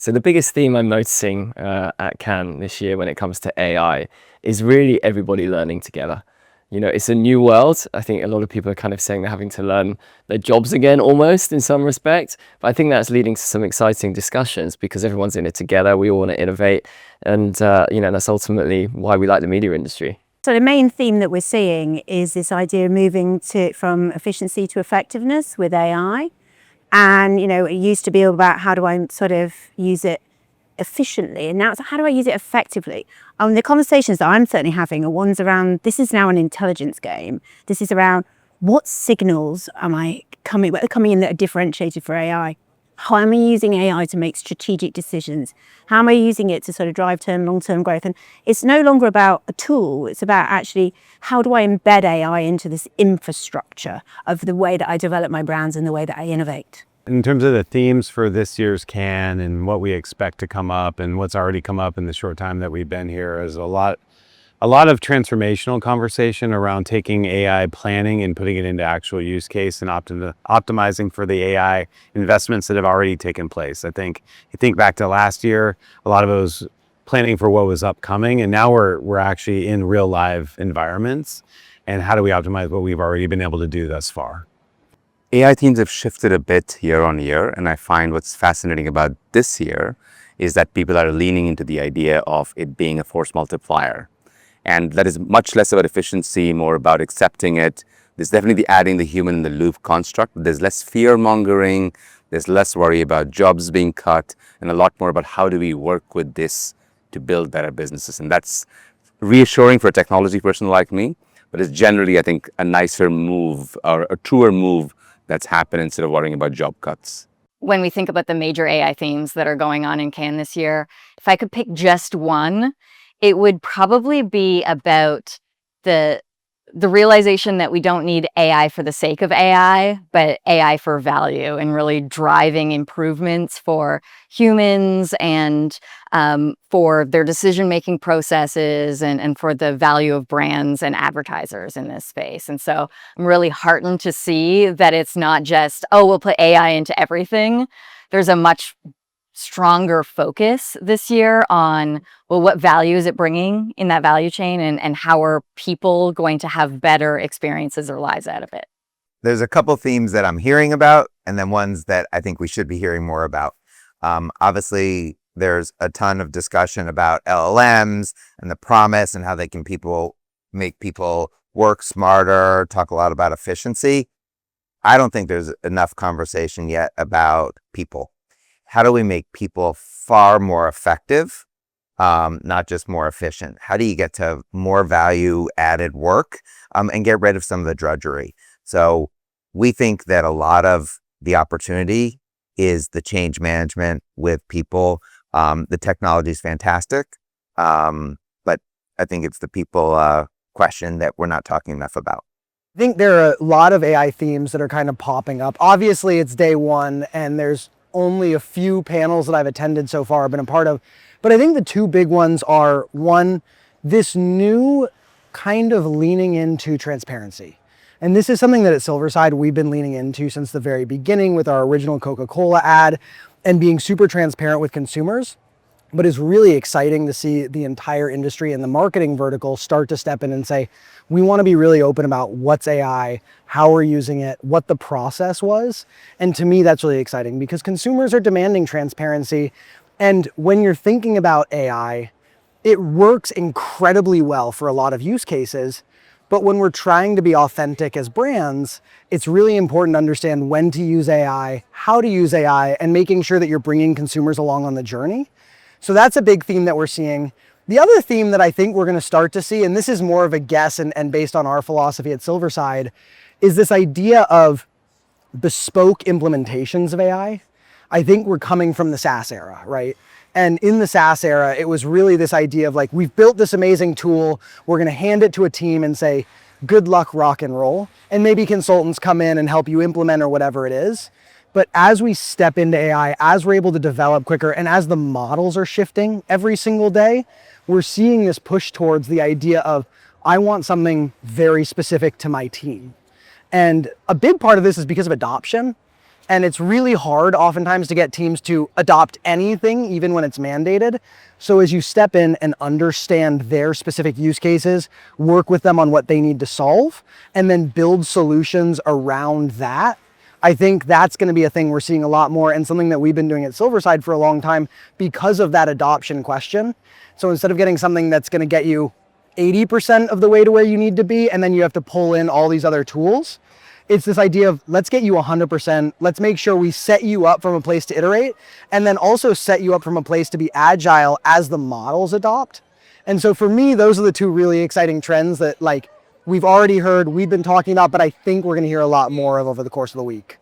So the biggest theme I'm noticing at Cannes this year when it comes to AI is really everybody learning together. You know, it's a new world. I think a lot of people are kind of saying they're having to learn their jobs again, almost in some respect. But I think that's leading to some exciting discussions because everyone's in it together. We all want to innovate. And, you know, that's ultimately why we like the media industry. So the main theme that we're seeing is this idea of moving from efficiency to effectiveness with AI. And, you know, it used to be all about how do I sort of use it efficiently, and now it's how do I use it effectively. The conversations that I'm certainly having are ones around, this is now an intelligence game. This is around what signals am I coming in that are differentiated for AI? How am I using AI to make strategic decisions? How am I using it to sort of drive long-term growth? And it's no longer about a tool. It's about actually how do I embed AI into this infrastructure of the way that I develop my brands and the way that I innovate. In terms of the themes for this year's Cannes and what we expect to come up and what's already come up in the short time that we've been here is a lot of transformational conversation around taking AI planning and putting it into actual use case and optimizing for the AI investments that have already taken place. I think you think back to last year, a lot of it was planning for what was upcoming, and now we're actually in real live environments. And how do we optimize what we've already been able to do thus far? AI themes have shifted a bit year on year, and I find what's fascinating about this year is that people are leaning into the idea of it being a force multiplier. And that is much less about efficiency, more about accepting it. There's definitely adding the human in the loop construct. There's less fear mongering, there's less worry about jobs being cut, and a lot more about how do we work with this to build better businesses. And that's reassuring for a technology person like me, but it's generally, I think, a nicer move or a truer move that's happened instead of worrying about job cuts. When we think about the major AI themes that are going on in Cannes this year, if I could pick just one, it would probably be about the realization that we don't need AI for the sake of AI, but AI for value and really driving improvements for humans and for their decision-making processes and for the value of brands and advertisers in this space. And so I'm really heartened to see that it's not just, oh, we'll put AI into everything. There's a much stronger focus this year on, well, what value is it bringing in that value chain and how are people going to have better experiences or lives out of it? There's a couple themes that I'm hearing about and then ones that I think we should be hearing more about. Obviously, there's a ton of discussion about LLMs and the promise and how they can make people work smarter, talk a lot about efficiency. I don't think there's enough conversation yet about people. How do we make people far more effective, not just more efficient? How do you get to more value added work and get rid of some of the drudgery? So we think that a lot of the opportunity is the change management with people. The technology is fantastic, but I think it's the people question that we're not talking enough about. I think there are a lot of AI themes that are kind of popping up. Obviously, it's day one, and there's only a few panels that I've attended so far, been a part of. But I think the two big ones are, one, this new kind of leaning into transparency. And this is something that at Silverside we've been leaning into since the very beginning with our original Coca-Cola ad and being super transparent with consumers. But it's really exciting to see the entire industry and the marketing vertical start to step in and say, we want to be really open about what's AI, how we're using it, what the process was. And to me, that's really exciting because consumers are demanding transparency. And when you're thinking about AI, it works incredibly well for a lot of use cases. But when we're trying to be authentic as brands, it's really important to understand when to use AI, how to use AI, and making sure that you're bringing consumers along on the journey. So that's a big theme that we're seeing. The other theme that I think we're going to start to see, and this is more of a guess and based on our philosophy at Silverside, is this idea of bespoke implementations of AI. I think we're coming from the SaaS era, right? And in the SaaS era, it was really this idea of like, we've built this amazing tool, we're going to hand it to a team and say, good luck, rock and roll. And maybe consultants come in and help you implement or whatever it is. But as we step into AI, as we're able to develop quicker, and as the models are shifting every single day, we're seeing this push towards the idea of, I want something very specific to my team. And a big part of this is because of adoption. And it's really hard oftentimes to get teams to adopt anything, even when it's mandated. So as you step in and understand their specific use cases, work with them on what they need to solve, and then build solutions around that, I think that's going to be a thing we're seeing a lot more, and something that we've been doing at Silverside for a long time because of that adoption question. So instead of getting something that's going to get you 80% of the way to where you need to be, and then you have to pull in all these other tools, it's this idea of let's get you 100%. Let's make sure we set you up from a place to iterate, and then also set you up from a place to be agile as the models adopt. And so for me, those are the two really exciting trends that like we've already heard, we've been talking about, but I think we're going to hear a lot more of over the course of the week.